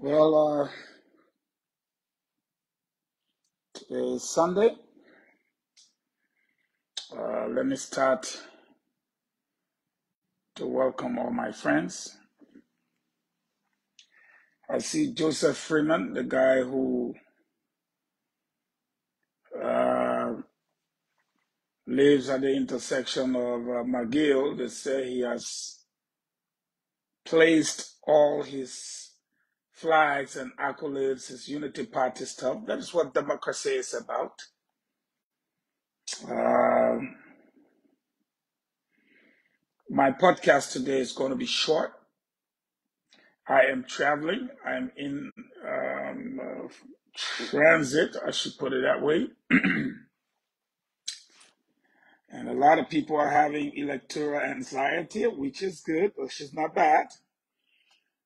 Well, today is Sunday. Let me start to welcome all my friends. I see Joseph Freeman, the guy who lives at the intersection of McGill. They say he has placed all his flags and accolades, his Unity Party stuff. That is what democracy is about. My podcast today is going to be short. I am traveling. I'm in transit, I should put it that way. And a lot of people are having electoral anxiety, which is good, which is not bad.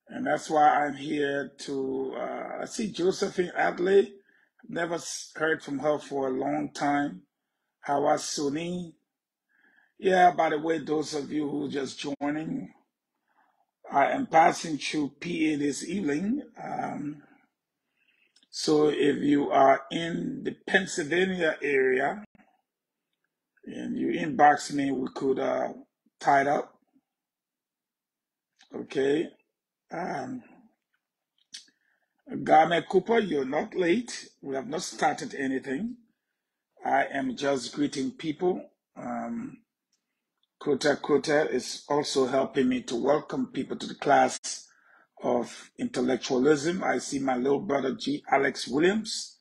And that's why I'm here to, I see Josephine Adley. Never heard from her for a long time. Hawa Suni. Yeah, by the way, those of you who are just joining, I am passing through PA this evening. So if you are in the Pennsylvania area and you inbox me, we could tie it up. Okay. Garnet Cooper, you're not late. We have not started anything. I am just greeting people. Kota is also helping me to welcome people to the class of intellectualism. I see my little brother G. Alex Williams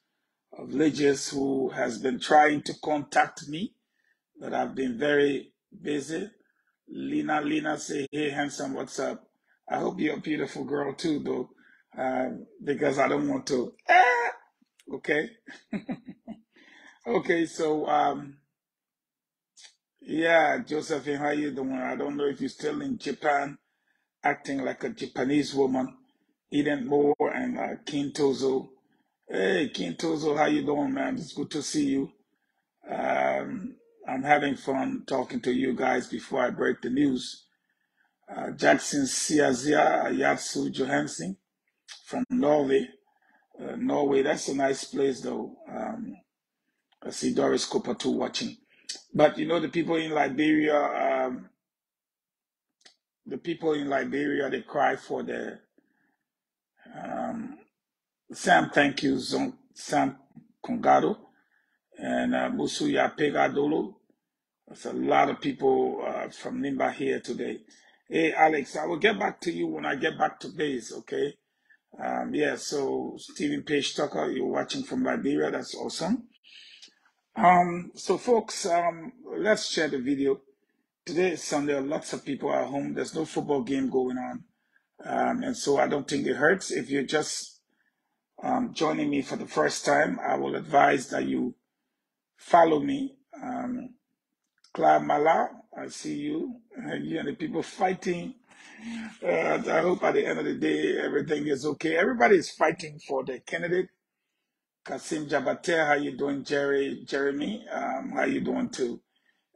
of Legis, who has been trying to contact me, but I've been very busy. Lina say, hey, handsome, what's up? I hope you're a beautiful girl too, though, because I don't want to. Okay. Okay, so, yeah, Josephine, how you doing? I don't know if you're still in Japan, acting like a Japanese woman. Eden Moore and Kintozo. Hey, Kintozo, how you doing, man? It's good to see you. I'm having fun talking to you guys before I break the news. Jackson Siazia Yatsu Johansen from Norway. Norway, that's a nice place though. I see Doris Cooper too watching. But you know, the people in Liberia, they cry for the Sam, thank you, Sam Congado and Musuya Pegadolo. There's a lot of people from Nimba here today. Hey, Alex, I will get back to you when I get back to base, okay? Yeah, so Stephen Page Tucker, you're watching from Liberia. That's awesome. So folks, let's share the video. Today is Sunday. Lots of people are home. There's no football game going on. And so I don't think it hurts. If you're just joining me for the first time, I will advise that you follow me. Clara Mala, I see you. You and the people fighting. I hope at the end of the day, everything is okay. Everybody is fighting for the candidate. Kasim Jabater, how you doing, Jeremy? How you doing too?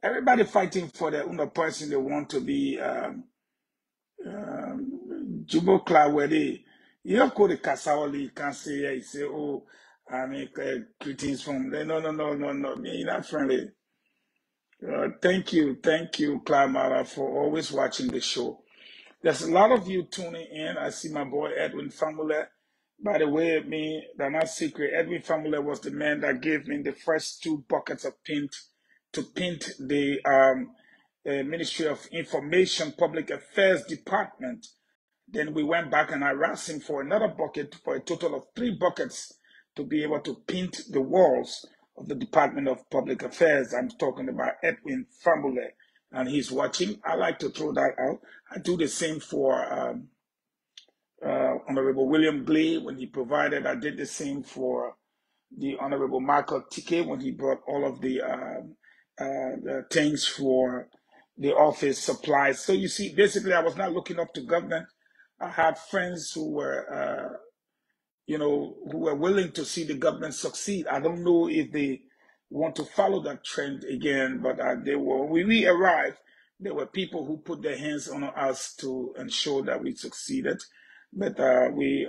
Everybody fighting for the person they want to be Jubo Klawede. You don't call the Kasawali, can't say, you say, oh, I make greetings from there. No, you're not friendly. Thank you, Clamara, for always watching the show. There's a lot of you tuning in. I see my boy Edwin Famule. By the way, they're not secret. Edwin Famule was the man that gave me the first 2 buckets of paint to paint the Ministry of Information Public Affairs Department. Then we went back and I asked him for another bucket, for a total of 3 buckets to be able to paint the walls of the Department of Public Affairs. I'm talking about Edwin Famule, and he's watching. I like to throw that out. I do the same for Honorable William Glee when he provided. I did the same for the Honorable Michael Tike when he brought all of the things for the office supplies. So you see, basically, I was not looking up to government. I had friends who were, who were willing to see the government succeed. I don't know if they want to follow that trend again, but they were. When we arrived, there were people who put their hands on us to ensure that we succeeded. But we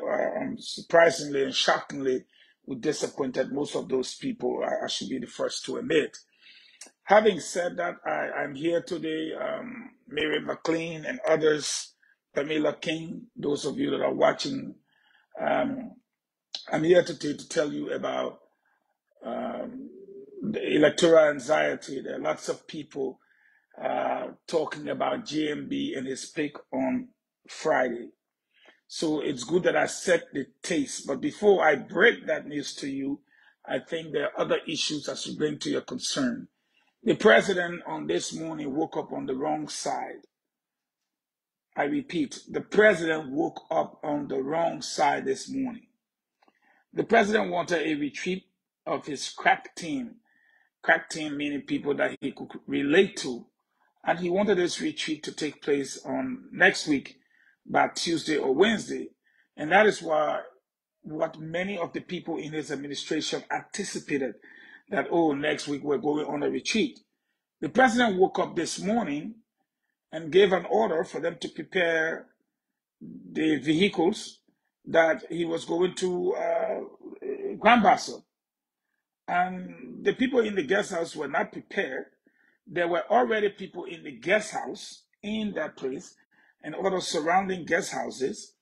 surprisingly and shockingly, we disappointed most of those people. I should be the first to admit. Having said that, I'm here today, Mary McLean and others, Pamela King, those of you that are watching. I'm here today to tell you about the electoral anxiety. There are lots of people talking about JMB and his pick on Friday. So it's good that I set the taste. But before I break that news to you, I think there are other issues I should bring to your concern. The president on this morning woke up on the wrong side. I repeat, the president woke up on the wrong side this morning. The president wanted a retreat of his crack team meaning people that he could relate to. And he wanted this retreat to take place on next week by Tuesday or Wednesday. And that is why what many of the people in his administration anticipated that, oh, next week we're going on a retreat. The president woke up this morning and gave an order for them to prepare the vehicles that he was going to Grand Bassel. And the people in the guest house were not prepared. There were already people in the guest house in that place and other surrounding guest houses.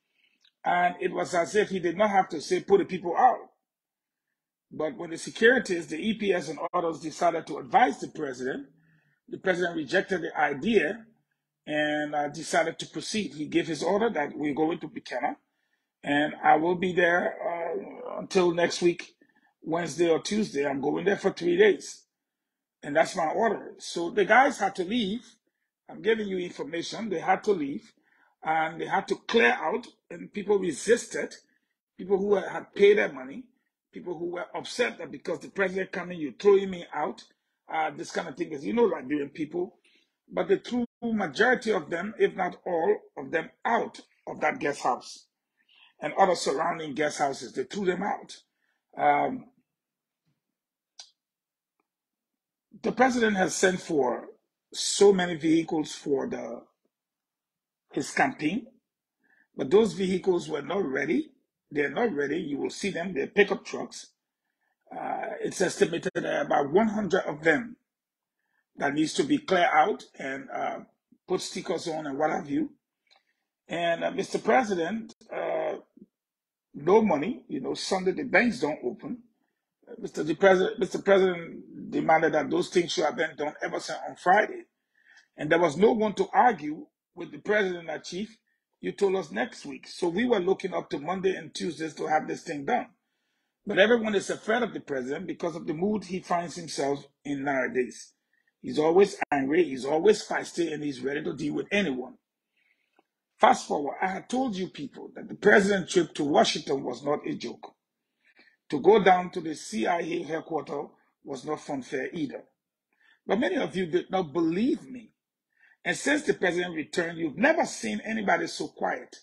And it was as if he did not have to say, put the people out. But when the securities, the EPS and others decided to advise the president rejected the idea and decided to proceed. He gave his order that we're going to Buchanan and I will be there until next week, Wednesday or Tuesday. I'm going there for 3 days. And that's my order. So the guys had to leave. I'm giving you information. They had to leave and they had to clear out, and people resisted. People who had paid their money, people who were upset that because the president coming, you're throwing me out. This kind of thing is, Liberian people. But the true majority of them, if not all of them, out of that guest house and other surrounding guest houses, they threw them out. The president has sent for so many vehicles for his campaign, but those vehicles were not ready. They're not ready. You will see them. They're pickup trucks. It's estimated about 100 of them that needs to be cleared out and put stickers on and what have you. And Mr. President, no money. Sunday the banks don't open. Mr. President demanded that those things should have been done ever since on Friday. And there was no one to argue with the president and chief. You told us next week. So we were looking up to Monday and Tuesdays to have this thing done. But everyone is afraid of the president because of the mood he finds himself in nowadays. He's always angry, he's always feisty, and he's ready to deal with anyone. Fast forward, I had told you people that the president's trip to Washington was not a joke. To go down to the CIA headquarters was not funfair either. But many of you did not believe me. And since the president returned, you've never seen anybody so quiet.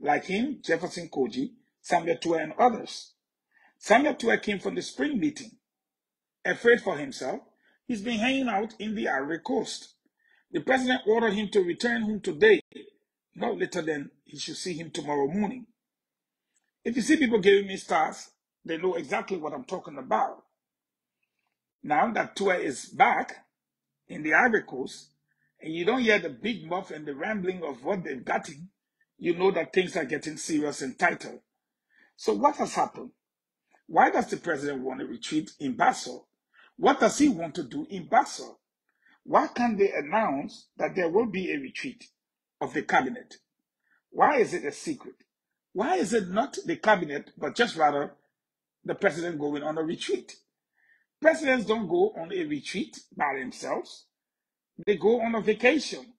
Like him, Jefferson Koji, Samuel Tuer, and others. Samuel Tuer came from the spring meeting. Afraid for himself, he's been hanging out in the Ivory Coast. The president ordered him to return home today, not later than he should see him tomorrow morning. If you see people giving me stars, they know exactly what I'm talking about. Now that Tuer is back in the Ivory Coast, and you don't hear the big muff and the rambling of what they've gotten, you know that things are getting serious and tighter. So what has happened? Why does the president want to retreat in Basel? What does he want to do in Basel? Why can't they announce that there will be a retreat of the cabinet? Why is it a secret? Why is it not the cabinet, but just rather the president going on a retreat? Presidents don't go on a retreat by themselves. They go on a vacation.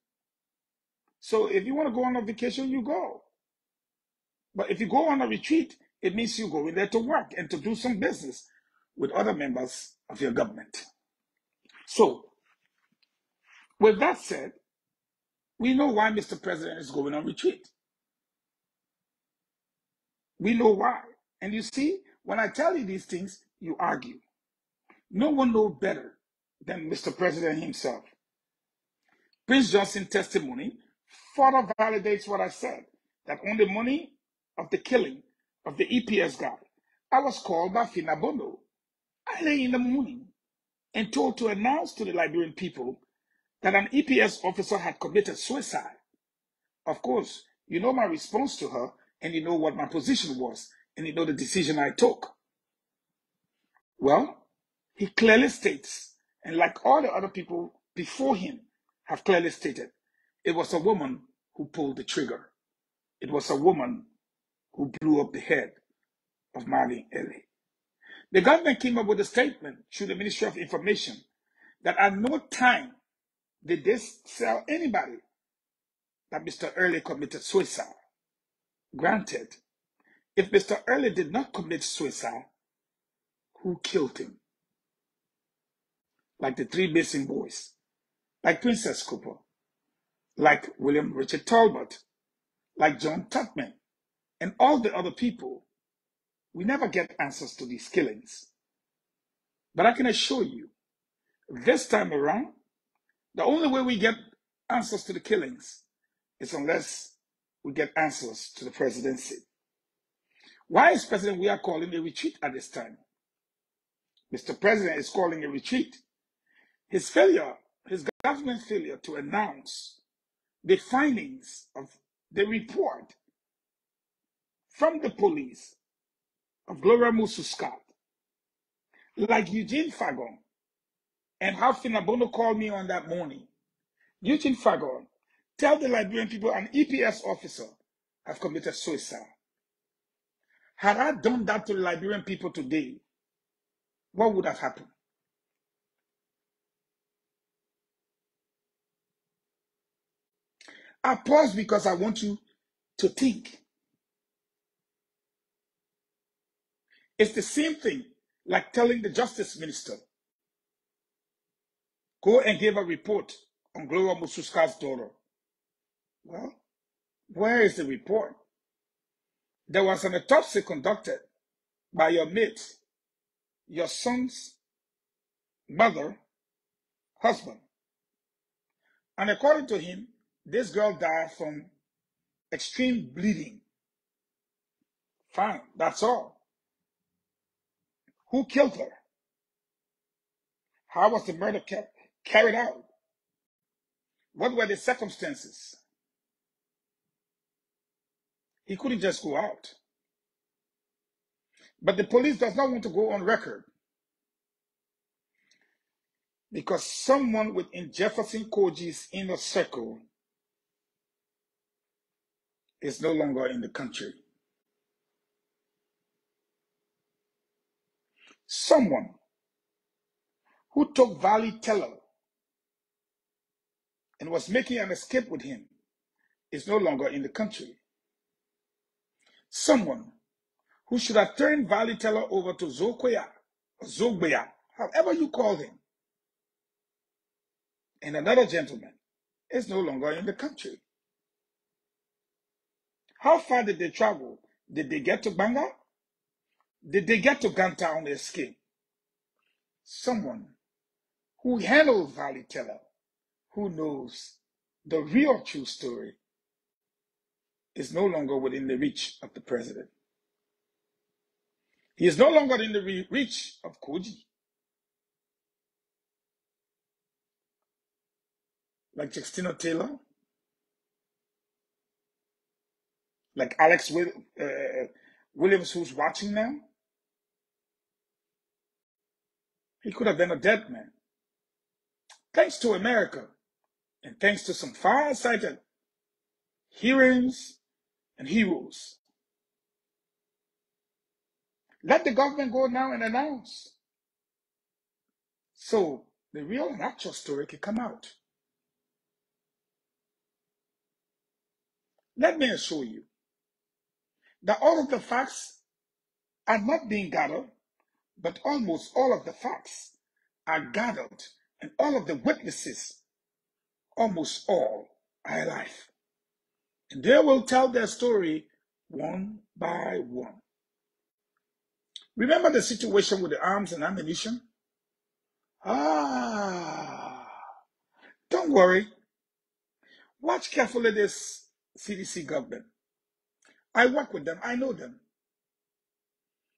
So if you want to go on a vacation, you go. But if you go on a retreat, it means you go in there to work and to do some business with other members of your government. So, with that said, we know why Mr. President is going on retreat. We know why. And you see, when I tell you these things, you argue. No one knows better than Mr. President himself. Prince Johnson's testimony further validates what I said, that on the money of the killing of the EPS guy, I was called by Fahngon early in the morning and told to announce to the Liberian people that an EPS officer had committed suicide. Of course, you know my response to her, and you know what my position was, and you know the decision I took. Well, he clearly states, and like all the other people before him have clearly stated, it was a woman who pulled the trigger. It was a woman who blew up the head of Marlene Ely. The government came up with a statement through the Ministry of Information that at no time did they tell anybody that Mr. Early committed suicide. Granted, if Mr. Early did not commit suicide, who killed him? Like the three missing boys, like Princess Cooper, like William Richard Talbot, like John Tubman, and all the other people. We never get answers to these killings. But I can assure you, this time around, the only way we get answers to the killings is unless we get answers to the presidency. Why is President Weah calling a retreat at this time? Mr. President is calling a retreat. His government failure to announce the findings of the report from the police of Gloria Musu-Scott, like Eugene Fahngon, and how Fahngon called me on that morning. Eugene Fahngon, tell the Liberian people an EPS officer have committed suicide. Had I done that to the Liberian people today, what would have happened? I pause because I want you to think. It's the same thing like telling the justice minister, go and give a report on Gloria Musu-Scott's daughter. Well, where is the report? There was an autopsy conducted by your mate, your son's mother, husband. And according to him, this girl died from extreme bleeding. Fine, that's all. Who killed her? How was the murder carried out? What were the circumstances? He couldn't just go out. But the police does not want to go on record because someone within Jefferson Koji's inner circle is no longer in the country. Someone who took Valley Teller and was making an escape with him is no longer in the country. Someone who should have turned Valley Teller over to Zogbea, however you call him, and another gentleman is no longer in the country. How far did they travel? Did they get to Banga? Did they get to Ganta on the escape? Someone who handled Valley Teller, who knows the real true story, is no longer within the reach of the president. He is no longer in the reach of Koji. Like Justina Taylor, like Alex Williams, who's watching now. He could have been a dead man. Thanks to America, and thanks to some far-sighted heroes and heroes. Let the government go now and announce, so the real and actual story can come out. Let me assure you that all of the facts are not being gathered, but almost all of the facts are gathered, and all of the witnesses, almost all, are alive. And they will tell their story one by one. Remember the situation with the arms and ammunition? Don't worry. Watch carefully this CDC government. I work with them. I know them.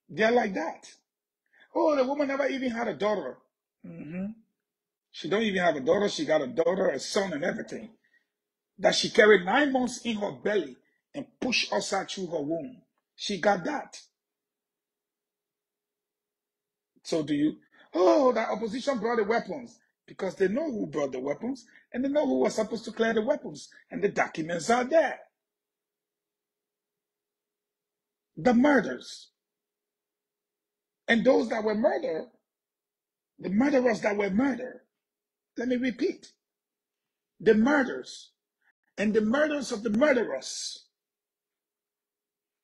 They're like that. Oh, the woman never even had a daughter. She don't even have a daughter. She got a daughter, a son, and everything. That she carried 9 months in her belly and pushed outside through her womb. She got that. So do you? Oh, the opposition brought the weapons because they know who brought the weapons and they know who was supposed to clear the weapons. And the documents are there. The murders. And those that were murdered, the murderers that were murdered, let me repeat, the murders and the murders of the murderers.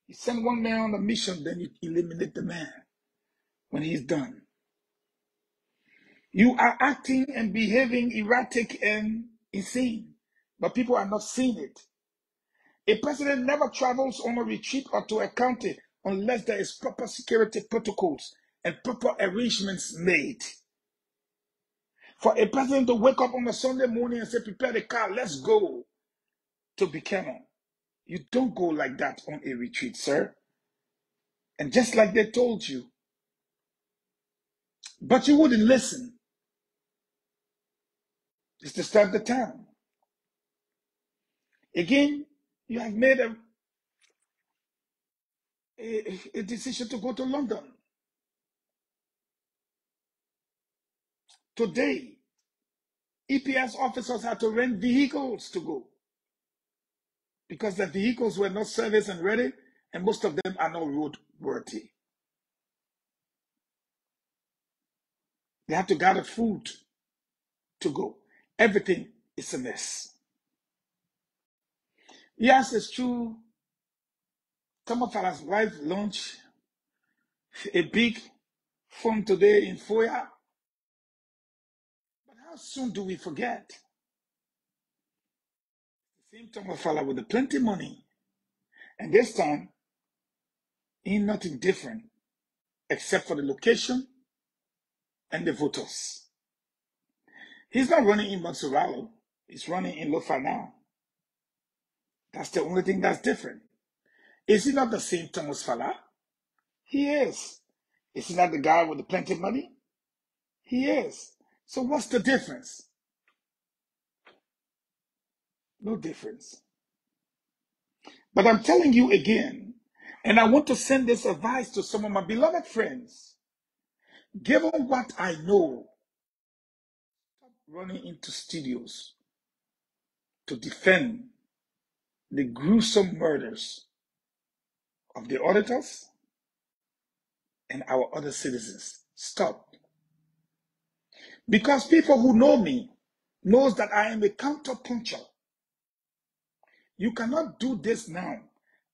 You send one man on a mission, then you eliminate the man when he's done. You are acting and behaving erratic and insane, but people are not seeing it. A president never travels on a retreat or to a county unless there is proper security protocols and proper arrangements made. For a president to wake up on a Sunday morning and say, prepare the car, let's go to Buchanan. You don't go like that on a retreat, sir. And just like they told you, but you wouldn't listen. It's to start the town. Again, you have made a decision to go to London. Today, EPS officers had to rent vehicles to go because the vehicles were not serviced and ready, and most of them are not roadworthy. They have to gather food to go. Everything is a mess. Yes, it's true. Tamafala's wife launched a big fund today in Weah. But how soon do we forget? The same Tamafala with the plenty money. And this time, ain't nothing different except for the location and the voters. He's not running in Monserralo. He's running in ELFahngon. That's the only thing that's different. Is he not the same Thomas Fala? He is. Is he not the guy with the plenty of money? He is. So what's the difference? No difference. But I'm telling you again, and I want to send this advice to some of my beloved friends. Given what I know, stop running into studios to defend the gruesome murders of the auditors and our other citizens. Stop. Because people who know me knows that I am a counterpuncher. You cannot do this now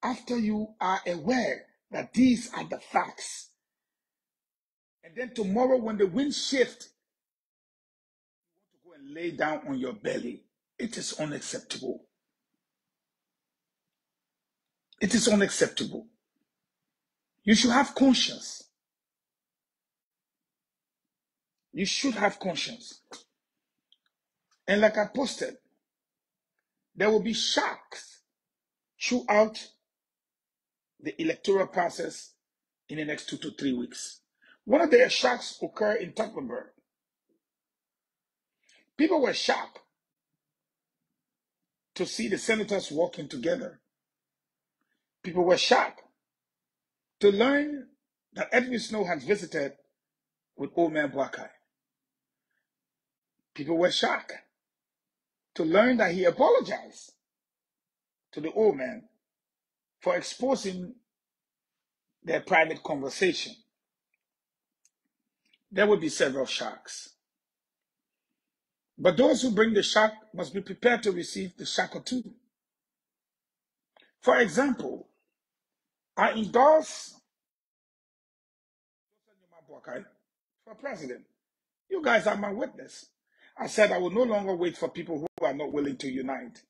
after you are aware that these are the facts. And then tomorrow when the wind shifts, you want to go and lay down on your belly. It is unacceptable. It is unacceptable. You should have conscience. You should have conscience. And like I posted, there will be shocks throughout the electoral process in the next 2 to 3 weeks. One of the shocks occurred in Tuckerberg. People were shocked to see the senators walking together. People were shocked to learn that Edwin Snow had visited with old man Blackeye. People were shocked to learn that he apologized to the old man for exposing their private conversation. There will be several shocks. But those who bring the shock must be prepared to receive the shock or two. For example, I endorse for president. You guys are my witness. I said I will no longer wait for people who are not willing to unite.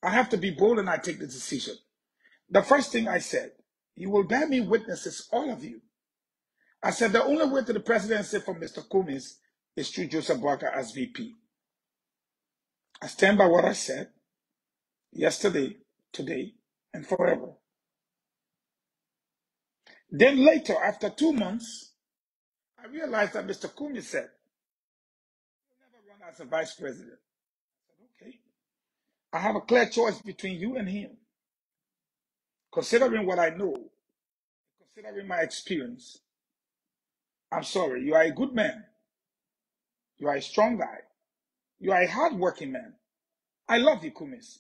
I have to be bold and I take the decision. The first thing I said, you will bear me witnesses, all of you. I said the only way to the presidency for Mr. Cummings is through Joseph Boakai as VP. I stand by what I said yesterday, today, and forever. Then later, after 2 months, I realized that Mr. Kumi said, "You'll never run as a vice president." I said, "Okay. I have a clear choice between you and him. Considering what I know, considering my experience, I'm sorry, you are a good man. You are a strong guy. You are a hardworking man. I love you, Kumis.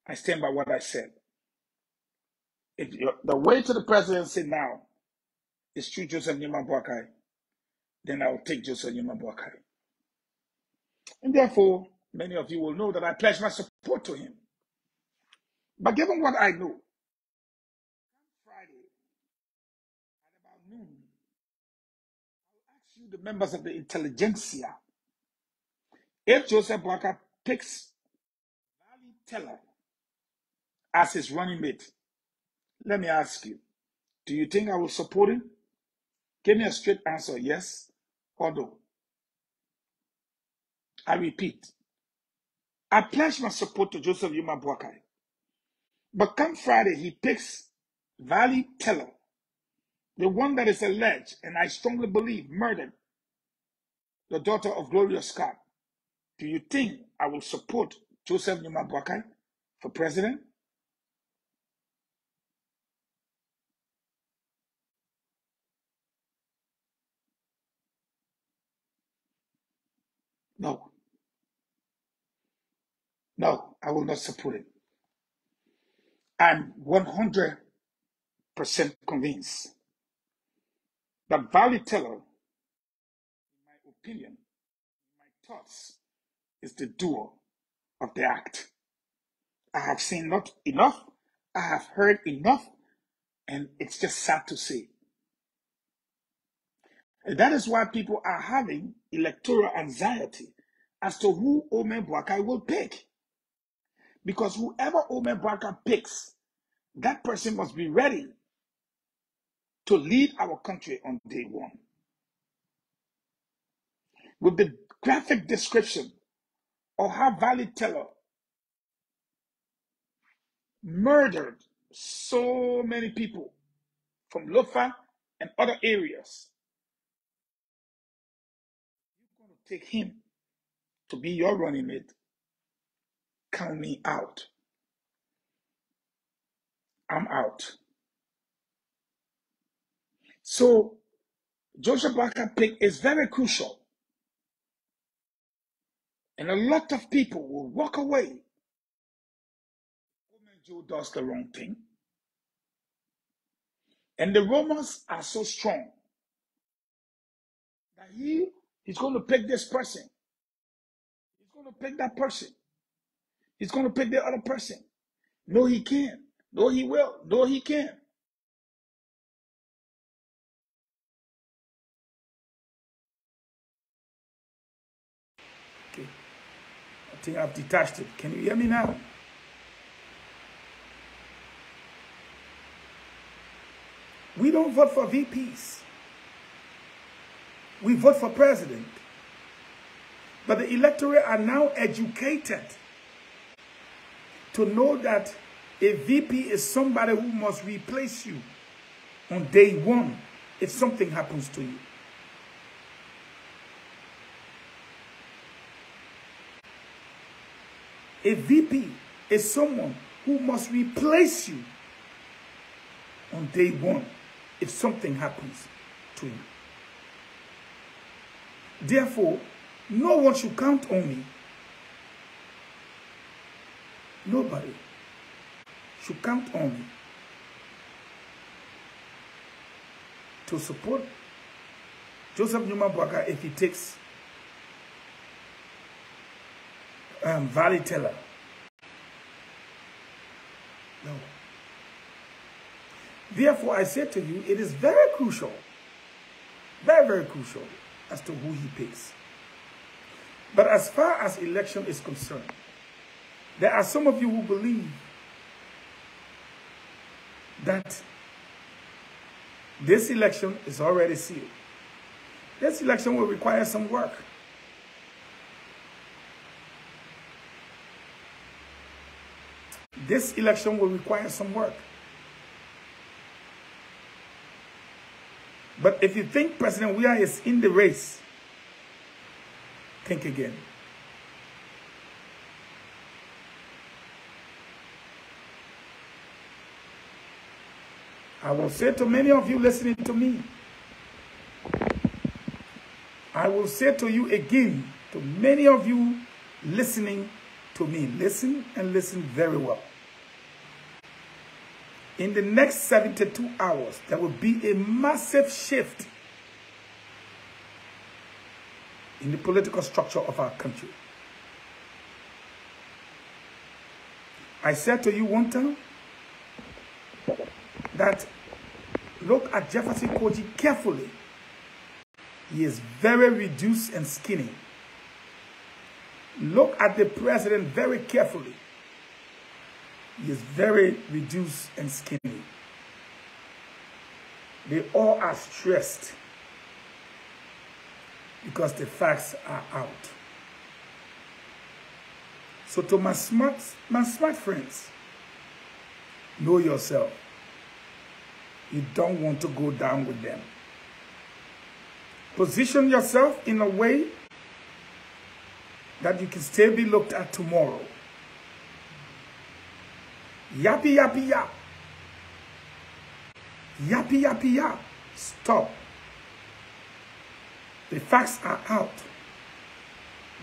I stand by what I said. If the way to the presidency now is through Joseph Numa Boakai, then I will take Joseph Numa Boakai. And therefore, many of you will know that I pledge my support to him. But given what I know, Friday at about noon, I'll ask you, the members of the Intelligentsia, if Joseph Boakai picks Valley Teller as his running mate, let me ask you, do you think I will support him? Give me a straight answer, yes or no. I repeat, I pledge my support to Joseph Yuma Boakai. But come Friday, he picks Valley Teller, the one that is alleged, and I strongly believe, murdered the daughter of Gloria Scott. Do you think I will support Joseph Yuma Boakai for president? No. No, I will not support it. I'm 100% convinced that Valley Teller, in my opinion, in my thoughts, is the doer of the act. I have seen not enough, I have heard enough, and it's just sad to say. And that is why people are having electoral anxiety as to who Omen Boakai will pick. Because whoever Omen Boakai picks, that person must be ready to lead our country on day one. With the graphic description of how Valley Teller murdered so many people from Lofa and other areas, you're going to take him to be your running mate. Count me out. I'm out. So Joshua Boakai pick is very crucial. And a lot of people will walk away. Omen Joe does the wrong thing. And the rumors are so strong that he's going to pick this person. He's going to pick that person. He's going to pick the other person. No, he can't. No, he will. No, he can't. Okay. I think I've detached it. Can you hear me now? We don't vote for VPs. We vote for president. But the electorate are now educated to know that a VP is somebody who must replace you on day one if something happens to you. A VP is someone who must replace you on day one if something happens to you. Therefore, no one should count on me. Nobody should count on me to support Joseph Numa Boakai if he takes Valley Teller. No. Therefore, I say to you, it is very crucial, very, very crucial as to who he picks. But as far as election is concerned, there are some of you who believe that this election is already sealed. This election will require some work. this election will require some work. But if you think President Weah is in the race, think again. I will say to many of you listening to me, I will say to you again, to many of you listening to me, listen and listen very well. In the next 72 hours, there will be a massive shift in the political structure of our country. I said to you one time that look at Jefferson Koji carefully. He is very reduced and skinny. Look at the president very carefully. He is very reduced and skinny. They all are stressed because the facts are out. So to my smart friends, know yourself. You don't want to go down with them. Position yourself in a way that you can still be looked at tomorrow. Yappy, yappy, yap. Yappy, yappy, yap. Stop. The facts are out.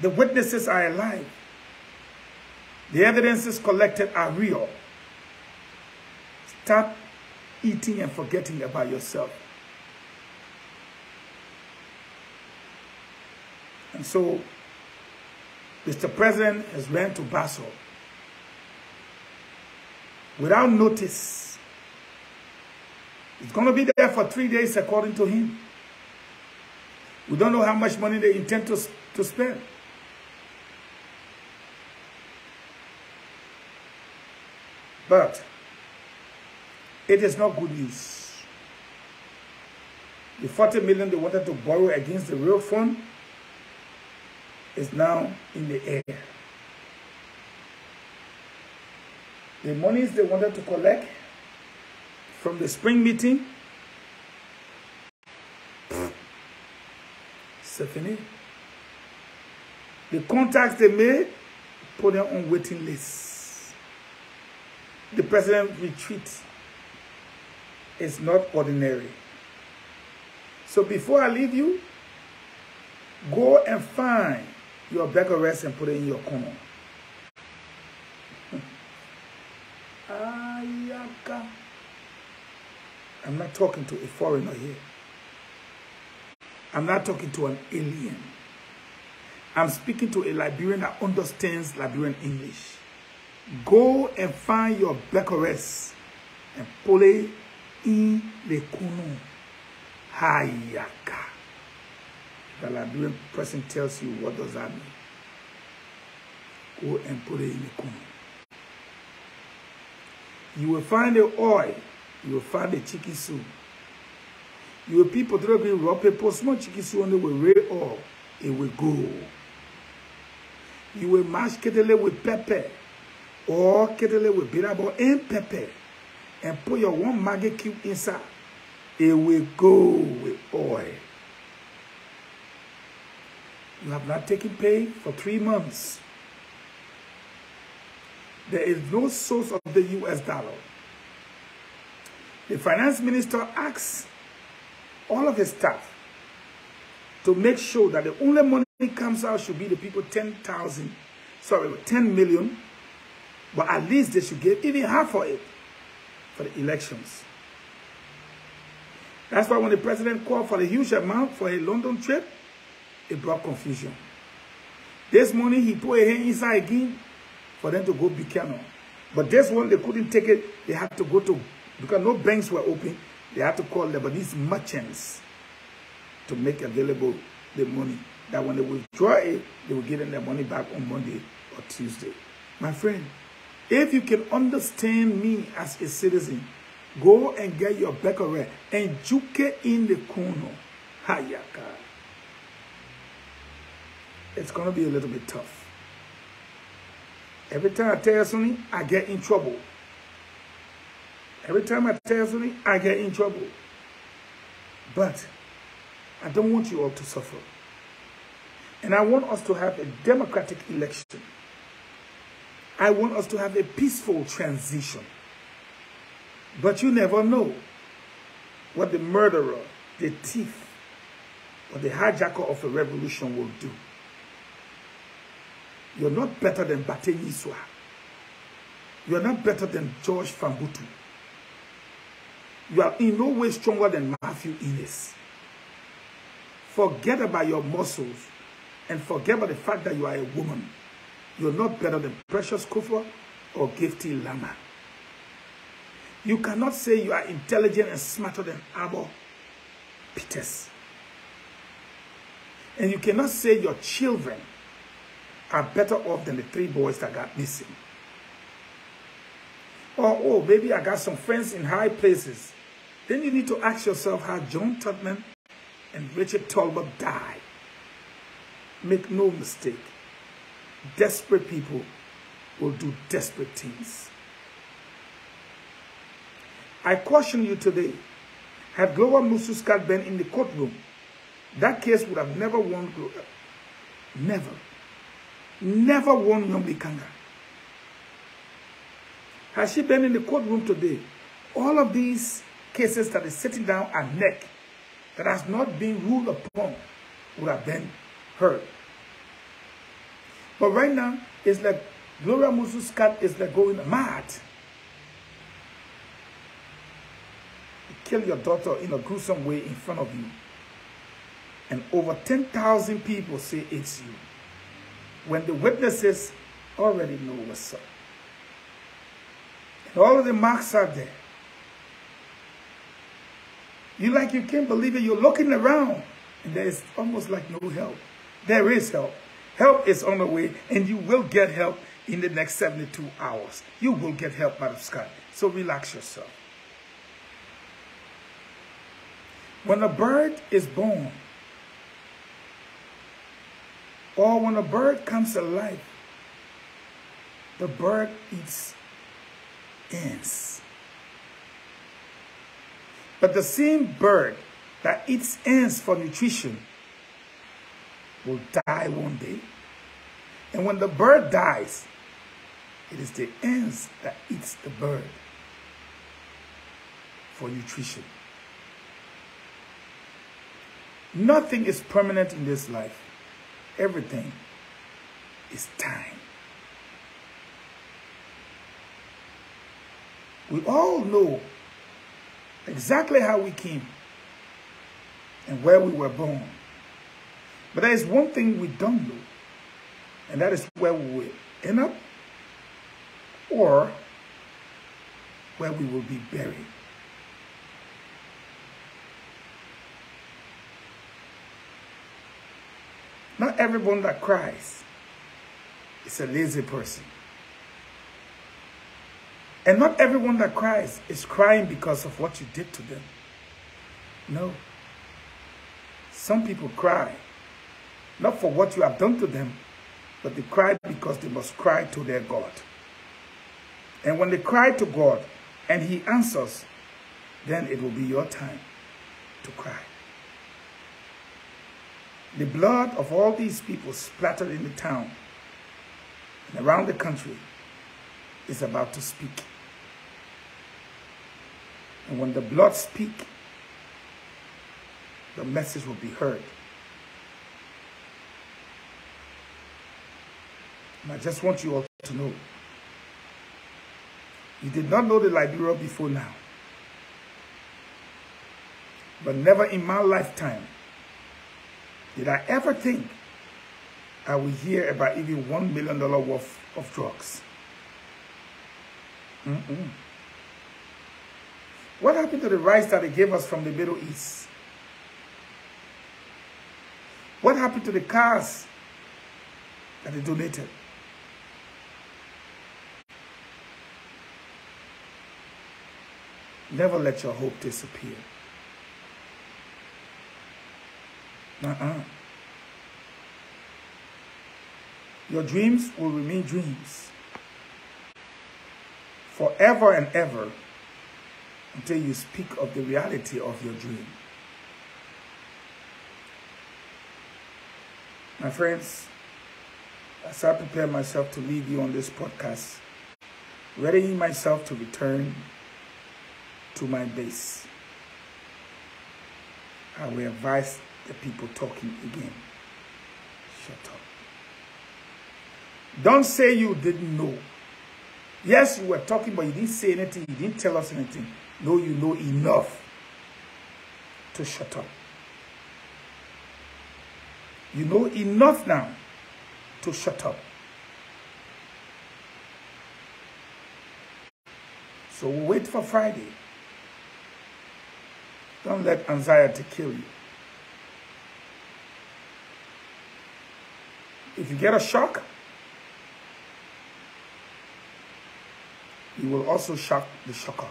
The witnesses are alive. The evidences collected are real. Stop eating and forgetting about yourself. And so, Mr. President has ran to Basel without notice. It's going to be there for 3 days, according to him. We don't know how much money they intend to spend. But it is not good news. The 40 million they wanted to borrow against the real fund is now in the air. The monies they wanted to collect from the spring meeting, Stephanie, the contacts they made, put them on waiting lists. The president's retreat is not ordinary. So before I leave you, go and find your bag of rest and put it in your corner. I'm not talking to a foreigner here. I'm not talking to an alien. I'm speaking to a Liberian that understands Liberian English. Go and find your bag of rest and put it in the corner. Hayaka. The Liberian person tells you, what does that mean? Go and put it in the corner. You will find the oil. You will find the chicken soup. You will people that are going to raw paper, small chicken soup, and they will ray oil. It will go. You will mash kettle with pepper or kettle with bitter ball and pepper and put your one Maggi cube inside. It will go with oil. You have not taken pay for 3 months. There is no source of the US dollar. The finance minister asks all of his staff to make sure that the only money that comes out should be the people 10 million, but at least they should give even half of it for the elections. That's why when the president called for a huge amount for a London trip, it brought confusion. This morning he put a hand inside again for them to go Buchanan. But this one, they couldn't take it. They had to go to, because no banks were open, they had to call Lebanese merchants to make available the money. That when they withdraw it, they will get their money back on Monday or Tuesday. My friend, if you can understand me as a citizen, go and get your Becquerel and juke in the corner. Hayaka. It's going to be a little bit tough. Every time I tell something, I get in trouble. Every time I tell something, I get in trouble. But I don't want you all to suffer. And I want us to have a democratic election. I want us to have a peaceful transition. But you never know what the murderer, the thief, or the hijacker of a revolution will do. You're not better than Batenyiswa. You're not better than George Fambutu. You are in no way stronger than Matthew Innes. Forget about your muscles and forget about the fact that you are a woman. You're not better than Precious Kufuor or Gifty Lama. You cannot say you are intelligent and smarter than Abel Peters. And you cannot say your children are better off than the 3 boys that got missing. Or, oh, maybe I got some friends in high places. Then you need to ask yourself how John Tubman and Richard Tolbert died. Make no mistake. Desperate people will do desperate things. I caution you today, had Glover Mususkat been in the courtroom, that case would have never won Glover. Never. Never won Yombi Kanga. Had she been in the courtroom today, all of these cases that is sitting down her neck, that has not been ruled upon, would have been heard. But right now, it's like Gloria Mususkat is like going mad. You kill your daughter in a gruesome way in front of you. And over 10,000 people say it's you. When the witnesses already know what's up. And all of the marks are there. You can't believe it. You're looking around and there's almost like no help. There is help. Help is on the way and you will get help in the next 72 hours. You will get help out of sky. So relax yourself. When a bird is born, or when a bird comes alive, the bird eats ants. But the same bird that eats ants for nutrition will die one day. And when the bird dies, it is the ants that eats the bird for nutrition. Nothing is permanent in this life. Everything is time. We all know exactly how we came and where we were born. But there is one thing we don't know, and that is where we will end up or where we will be buried. Not everyone that cries is a lazy person. And not everyone that cries is crying because of what you did to them. No. Some people cry, not for what you have done to them, but they cry because they must cry to their God. And when they cry to God and He answers, then it will be your time to cry. The blood of all these people splattered in the town and around the country is about to speak. And when the blood speaks, the message will be heard. And I just want you all to know, you did not know the Liberia before now. But never in my lifetime did I ever think I would hear about even $1 million worth of drugs. What happened to the rice that they gave us from the Middle East? What happened to the cars that they donated? Never let your hope disappear. Your dreams will remain dreams. forever and ever until you speak of the reality of your dream. My friends, as I prepare myself to leave you on this podcast, readying myself to return to my base, I will advise the people talking again. Shut up. Don't say you didn't know. Yes, you were talking, but you didn't say anything. You didn't tell us anything. No, you know enough to shut up. You know enough now to shut up. So we'll wait for Friday. Don't let anxiety kill you. If you get a shock, you will also shock the shocker.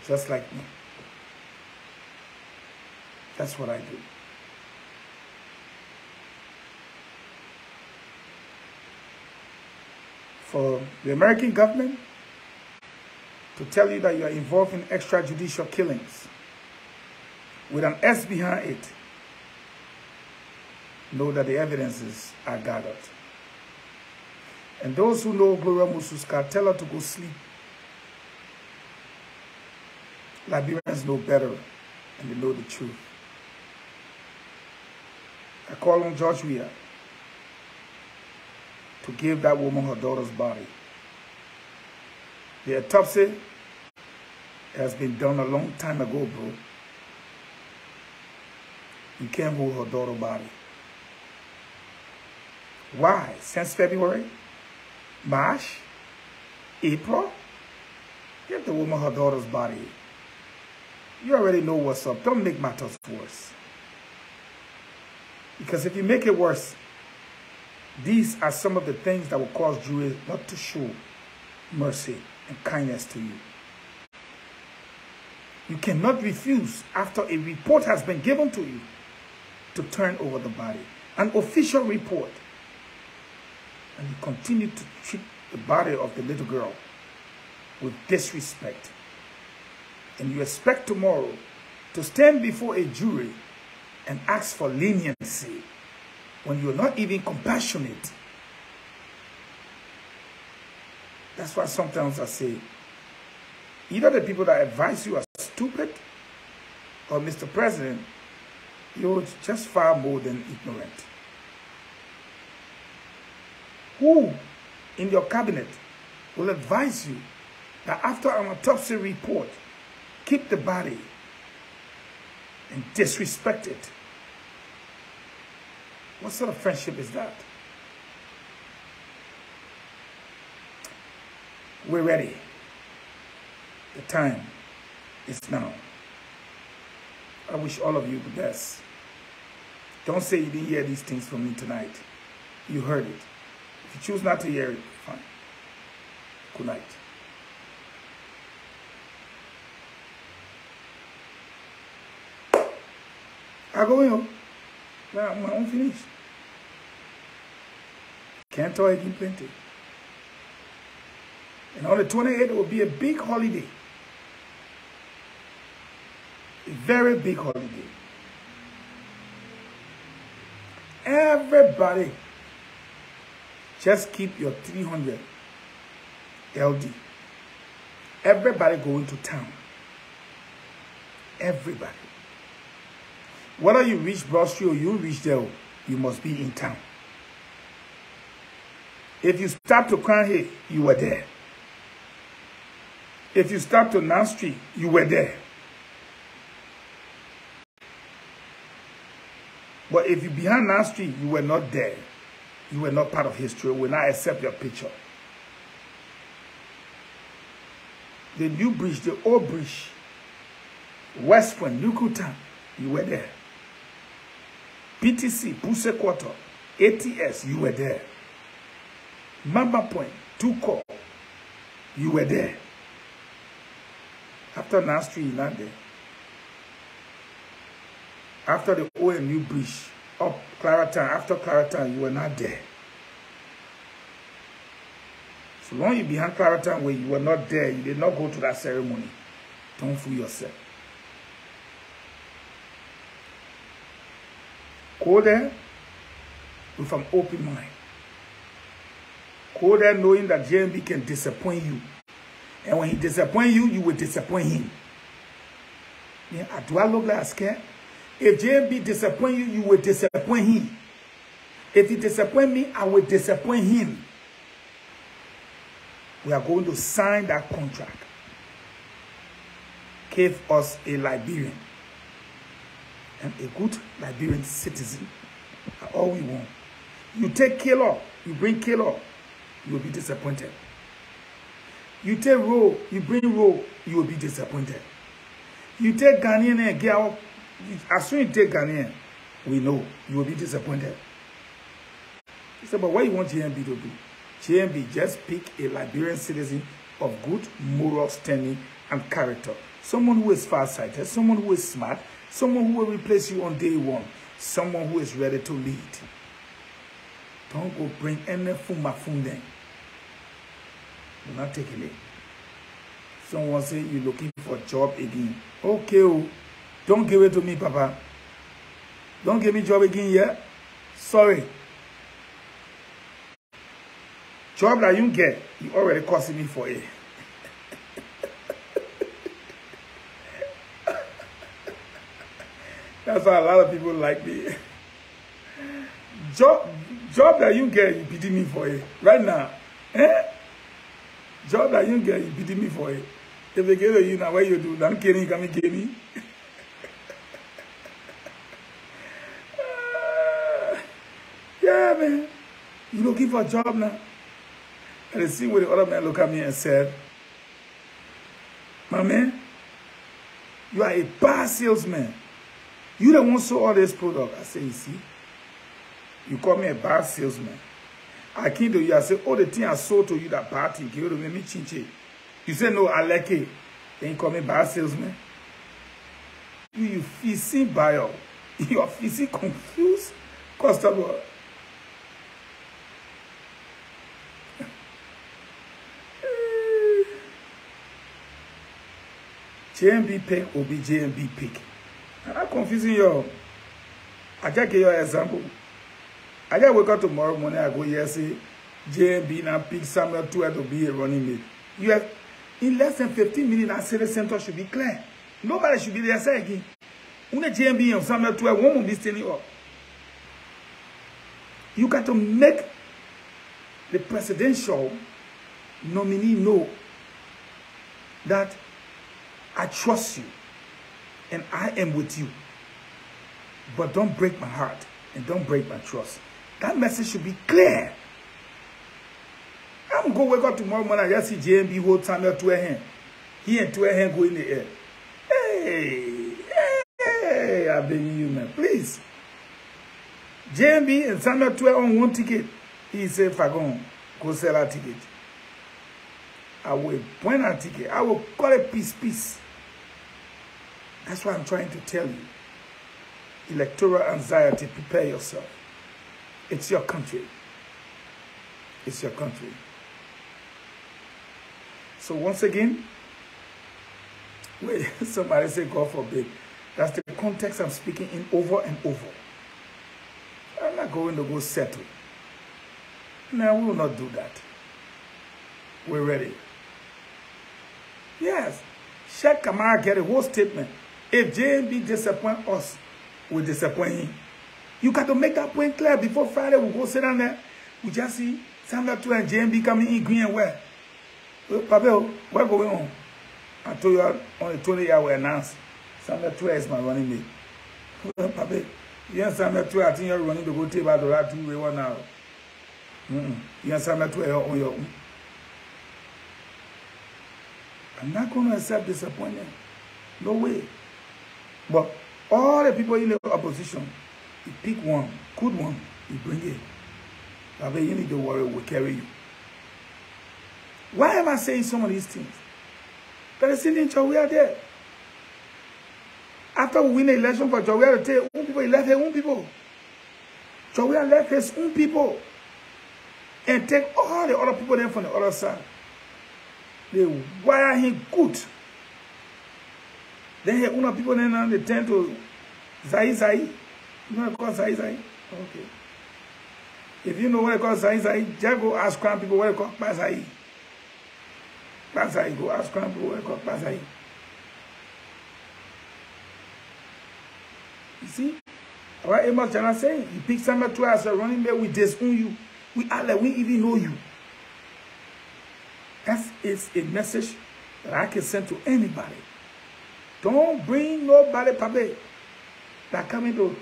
Just like me. That's what I do. For the American government to tell you that you are involved in extrajudicial killings with an S behind it, know that the evidences are gathered. And those who know Gloria Mususka, tell her to go sleep. Liberians know better and they know the truth. I call on George Weah to give that woman her daughter's body. The autopsy has been done a long time ago, bro. You can't hold her daughter's body. Why? Since February? March? April? Give the woman her daughter's body. You already know what's up. Don't make matters worse. Because if you make it worse, these are some of the things that will cause Jews not to show mercy and kindness to you. You cannot refuse, after a report has been given to you, to turn over the body. An official report. And you continue to treat the body of the little girl with disrespect. And you expect tomorrow to stand before a jury and ask for leniency when you're not even compassionate. That's why sometimes I say, either the people that advise you are stupid, or Mr. President, you're just far more than ignorant. Who in your cabinet will advise you that after an autopsy report, keep the body and disrespect it? What sort of friendship is that? We're ready. The time is now. I wish all of you the best. Don't say you didn't hear these things from me tonight. You heard it. If you choose not to hear it, fine. Good night. I go in. Well, I'm unfinished. Can't talk again plenty. And on the 28th, it will be a big holiday. A very big holiday. Everybody, just keep your 300 LD. Everybody going to town. Everybody. Whether you reach Broad Street or you reach there, you must be in town. If you stop to Crown Hill, you were there. If you stop to 9th Street, you were there. But if you behind 9th Street, you were not there. You were not part of history. We will not accept your picture. The new bridge, the old bridge, West Point, Nukutan, you were there. PTC, Puse Quarter, ATS, you were there. Mamba Point, Tuko, you were there. After 9th Street, you're not there. After the old and new bridge, up Claratown, after Claratown, you were not there. So long you behind Clariton where you were not there, you did not go to that ceremony. Don't fool yourself. Go there with an open mind. Go there knowing that JMB can disappoint you. And when he disappoints you, you will disappoint him. Yeah, do I look like a scared? If JMB disappoint you, you will disappoint him. If he disappoint me, I will disappoint him. We are going to sign that contract. Give us a Liberian. And a good Liberian citizen. That's all we want. You take Kilo, you bring Kilo, you will be disappointed. You take Ro, you bring Ro, you will be disappointed. You take Ghanaian and girl, as soon as you take Ghanaian, we know you will be disappointed. He said, but what you want JMB to do? JMB just pick a Liberian citizen of good moral standing and character. Someone who is far-sighted, someone who is smart, someone who will replace you on day one, someone who is ready to lead. Don't go bring any fun then. You're not taking it. Someone say you're looking for a job again. Okay, oh, don't give it to me, Papa. Don't give me job again yet. Sorry. Job that you get, you already costing me for it. That's why a lot of people like me. Job that you get, you pity me for it. Right now. Eh? Job that you get, you pity me for it. If they give it you now, what you do? I'm kidding, you come kidding. Yeah, man. You looking for a job now? And I see where the other man look at me and said, my man, you are a bad salesman. You don't want to sell all this product. I say, you see, you call me a bad salesman. I came to you, I said, oh, the thing I sold to you, that bad thing, give it to me, chinche. You say, no, I like it. Then you call me bad salesman. You feel buyer. You are feel confused customer. JMB pick will be JMB pick. I'm not confusing you. I just give you an example. I just wake up tomorrow morning, I go here, say, JMB now pick Samuel 2 to be a running mate. You have, in less than 15 minutes, that city center should be clear. Nobody should be there, say again. Only JMB and Samuel 2 won't be standing up. You got to make the presidential nominee know that I trust you and I am with you. But don't break my heart and don't break my trust. That message should be clear. I'm going to wake up tomorrow morning and just see JMB hold Samuel to a hand. He and to a hand go in the air. Hey, I beg you, man. Please. JMB and Samuel to on one ticket. He said, Fahngon, go sell our ticket. I will point our ticket. I will call it peace. That's what I'm trying to tell you. Electoral anxiety, prepare yourself. It's your country. It's your country. So once again, wait, somebody say God forbid. That's the context I'm speaking in over and over. I'm not going to go settle. No, we will not do that. We're ready. Yes. Sheikh Kamara get a whole statement. If JMB disappoint us, we disappoint him. You got to make that point clear before Friday. We go sit down there. We just see Samuel 2 and JMB coming in green and where? Well, Papa, what going on? I told you on the 20th I will announce. Samuel 2 is my running mate. Well, Papa, you and Samuel 2, I think you're running to go take about the right 2 way now. You and Samuel 2 on your own. I'm not going to accept disappointment. No way. But all the people in the opposition, you pick one, good one, you bring it. Papa, you need to worry, we'll carry you. Why am I saying some of these things? Because in we are there. After we win the election for Weah to take people, he left his own people. Weah left his own people. and take all the other people there from the other side. They wire him good. Then he other people then they turn to Zai. You know what they call Zai? Okay. If you know what they call Zai, just go ask Crown people what they call Bazai. Bazai, go ask Crown people what they call Bazai. You see? What Amos Jana saying? You pick somebody to us running there, we disown you. We even know you. That is a message that I can send to anybody. Don't bring nobody, Pape, that come into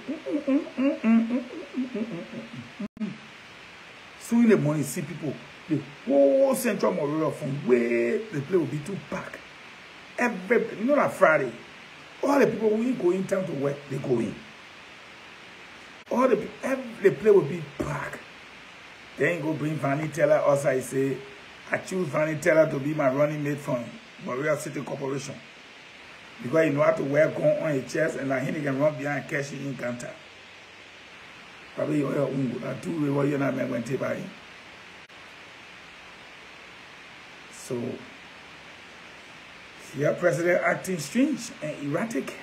so in the morning, see people, the whole Central Moria from where the play will be too packed. Every, you know that Friday, all the people who go in town to work, they go in. All the every play will be packed. Then go bring Vanny Teller. Also, I say, I choose Vanny Teller to be my running mate from Moria City Corporation. Because he know how to wear gun on his chest and like he can run behind cash in counter. Probably your own good. Two what you're not going to buy. So, your president acting strange and erratic.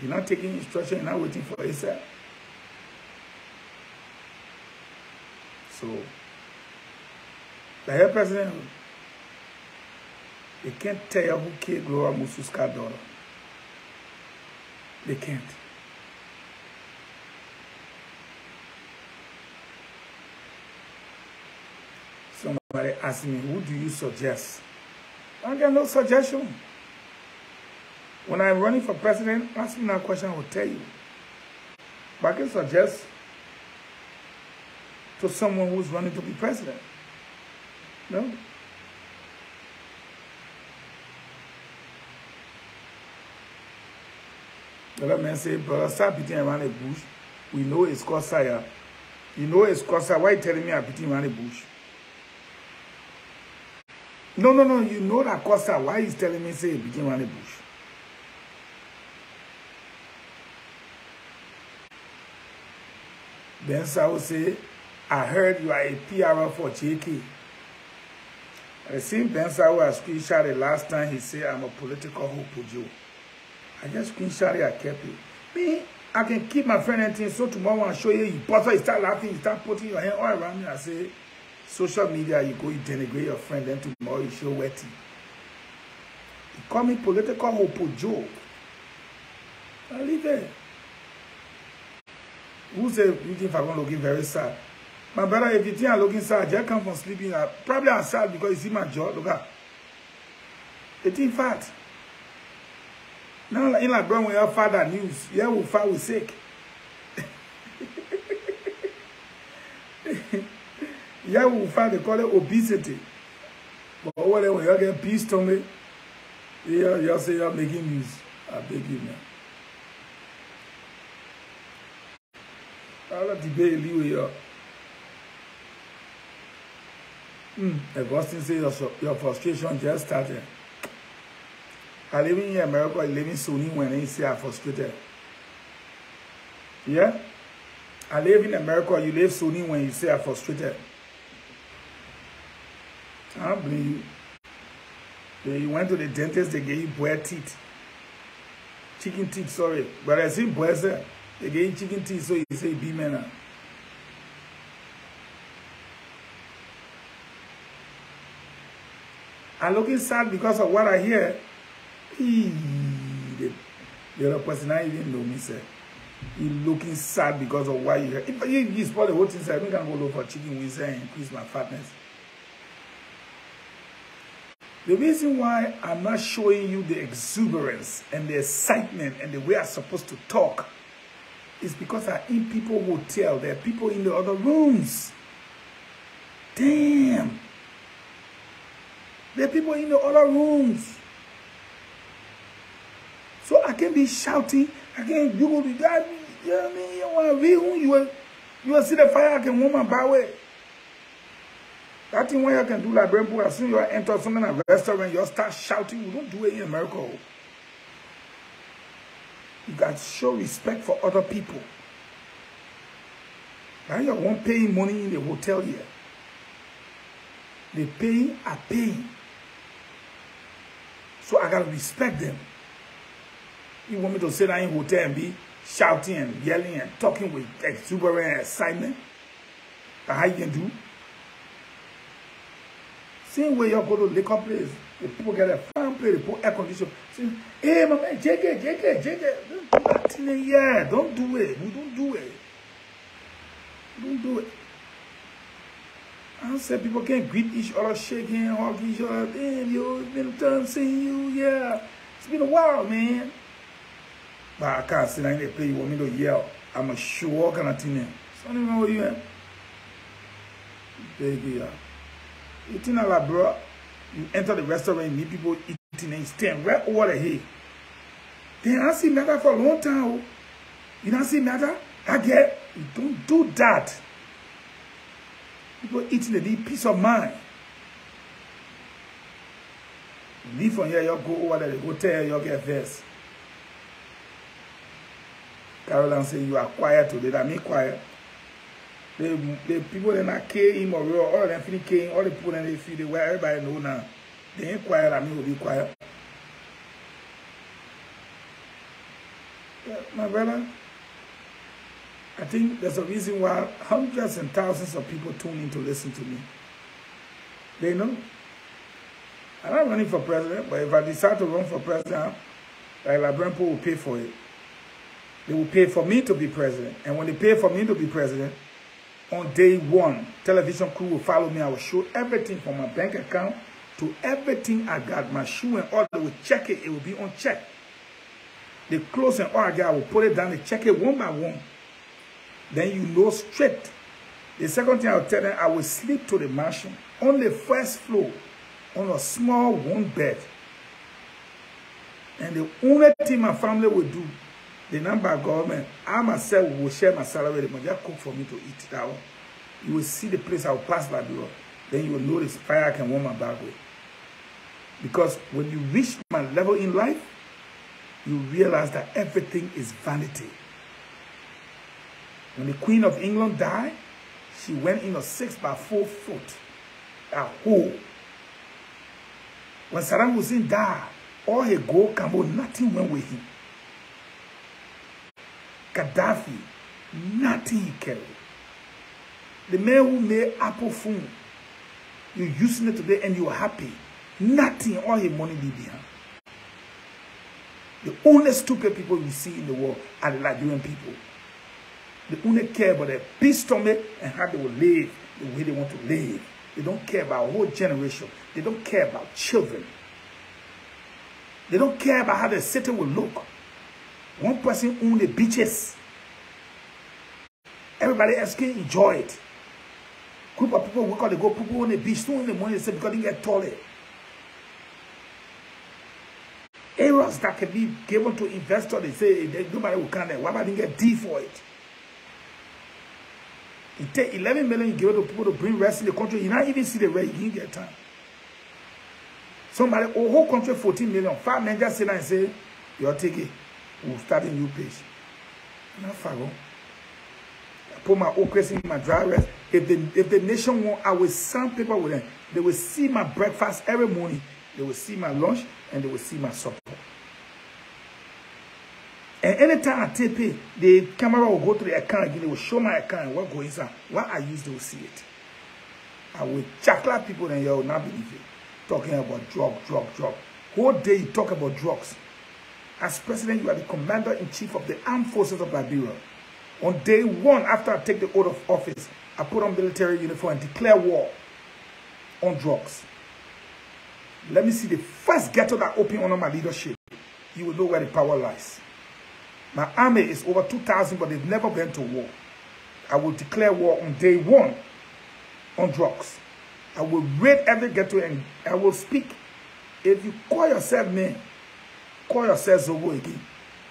You're not taking instruction, you're not waiting for yourself. So, the head president, they can't tell you who killed Gloria Musu's daughter. They can't. Somebody asked me, who do you suggest? I don't get no suggestion. When I'm running for president, ask me that question, I will tell you. But I can suggest to someone who's running to be president. No? The other man say, brother, stop beating around the bush. We know it's Kosa. You know it's Kosa. Why are you telling me I'm beating around the bush? No. You know that Kosa. Why is telling me say beating around the bush? Then Saul say, I heard you are a PR for JK. I seen Ben Saul has screenshot the last time he said I'm a political hope Joe. I just screenshot it, I kept it. Me, I can keep my friend and things, so tomorrow I'll show you, you bother, you start laughing, you start putting your hand all around me. I say, social media, you go, you denigrate your friend, then tomorrow you show wetty. You call me political hope Joe. I leave it. Who say Eugene L looking very sad? My brother, if you think I'm looking sad, I just come from sleeping. Probably I'm sad because you see my jaw. Look at it. In fact, now in like brother, when your father news, yeah, we fight with sick. Yeah, we find they call it obesity. But whatever, when you get peace to me, you say you're making news. I beg you, man. I'll debate you. Augustine says your frustration just started. I live in America, I live in Sunni when they say I'm frustrated. Yeah? I live in America, you live Sunni when you say I'm frustrated. I don't believe you. You went to the dentist, they gave you boy teeth. Chicken teeth, sorry. But I see boys there. They gave you chicken teeth, so you say be man. I'm looking sad because of what I hear. The other person I even know me say, you looking sad because of what you hear. If you spoil the whole thing, I think I'm going to go for chicken wings and increase my fatness. The reason why I'm not showing you the exuberance and the excitement and the way I'm supposed to talk is because I'm in people hotel. There are people in the other rooms. Damn. There are people in the other rooms. So I can be shouting. I can, you will be that. You know what I mean? You want to be who you will see the fire. I can warm my body. That thing where you can do like Brempo, as soon as you enter some kind of restaurant, you start shouting. We don't do it in America. You got to show respect for other people. Now you won't paying money in the hotel here. They paying, are paying. So I gotta respect them. You want me to sit down in hotel and be shouting and yelling and talking with exuberant excitement? That's how you can do? Same way you go to liquor place, the people get a fan play, they put air conditioning. Say, hey, my man, JK. Don't do that thing in here. Don't do it. We don't do it. Don't do it. I said people can't greet each other, shake hands, hug each other. Damn, yo, it's been a time seeing you, yeah. It's been a while, man. But I can't sit down in the place, you want me to yell. I'm a sure kind of thing. So I don't know what you at. Baby, eating a lot, bro. You enter the restaurant, you meet people eating and stand right over the head. Then I see matter for a long time. You don't see matter? I get, you don't do that. People eating, they need peace of mind. You leave from here, you go over there, the hotel, you get vest. Caroline say you are quiet today. That mean quiet. The people that not care him or real, all of them feeling care, all the people that they feel the way everybody know now. They ain't quiet, I mean will be quiet. Yeah, my brother, I think there's a reason why hundreds and thousands of people tune in to listen to me. They know. I'm not running for president, but if I decide to run for president, like Liberian people will pay for it. They will pay for me to be president. And when they pay for me to be president, on day one, television crew will follow me. I will show everything from my bank account to everything I got. My shoe and all, they will check it. It will be on check. The clothes and all I got, I will put it down. They check it one by one. Then you know straight. The second thing I will tell them, I will sleep to the mansion on the first floor on a small one bed. And the only thing my family will do, the number of government, I myself will share my salary with them. Just cook for me to eat that one. You will see the place I will pass by the door. Then you will notice fire I can warm my back with. Because when you reach my level in life, you realize that everything is vanity. When the Queen of England died, she went in a 6x4 foot, a hole. When Saddam Hussein died, all his gold camel, nothing went with him. Gaddafi, nothing he carried. The man who made Apple phone, you're using it today and you're happy. Nothing, all his money leave behind. The only stupid people you see in the world are the Liberian people. They only care about their peace stomach and how they will live the way they want to live. They don't care about a whole generation. They don't care about children. They don't care about how the city will look. One person owns the beaches. Everybody else can enjoy it. Group of people work out, they go, people on the beach, don't own the money, they say because they get taller. Areas that can be given to investors, they say nobody will count that. Why about they get D for it? You take 11 million, you give it to people to bring rest in the country, you not even see the rest, you didn't get time. Somebody, a whole country, 14 million, 5 men just sit down and say, you'll take it. We'll start a new page. Not Fahngon. I put my okras in my dry rest. If the nation want, I will sign paper with them. They will see my breakfast every morning. They will see my lunch and they will see my supper. And anytime I take pay, the camera will go to the account again. They will show my account and what goes inside. What I use, they will see it. I will chocolate people and you will not believe it. Talking about drug. Whole day you talk about drugs. As president, you are the commander-in-chief of the armed forces of Liberia. On day one, after I take the oath of office, I put on military uniform and declare war on drugs. Let me see the first ghetto that opened under my leadership. You will know where the power lies. My army is over 2,000, but they've never been to war. I will declare war on day one on drugs. I will raid every ghetto and I will speak. If you call yourself man, call yourself Zogo again.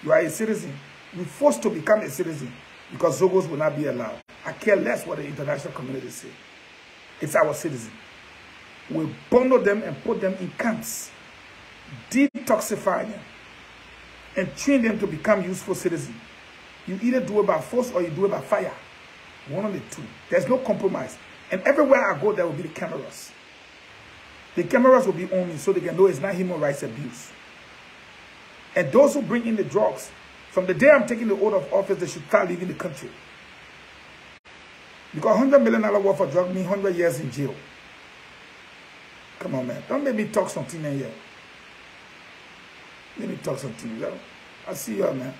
You are a citizen. You're forced to become a citizen because Zogos will not be allowed. I care less what the international community say. It's our citizen. We bundle them and put them in camps, detoxify them, and train them to become useful citizens. You either do it by force or you do it by fire. One of the two. There's no compromise. And everywhere I go, there will be the cameras. The cameras will be on me so they can know it's not human rights abuse. And those who bring in the drugs, from the day I'm taking the oath of office, they should start leaving the country. Because $100 million worth of drug means 100 years in jail. Come on, man. Don't make me talk something in here. Let me talk something. I'll see you, man.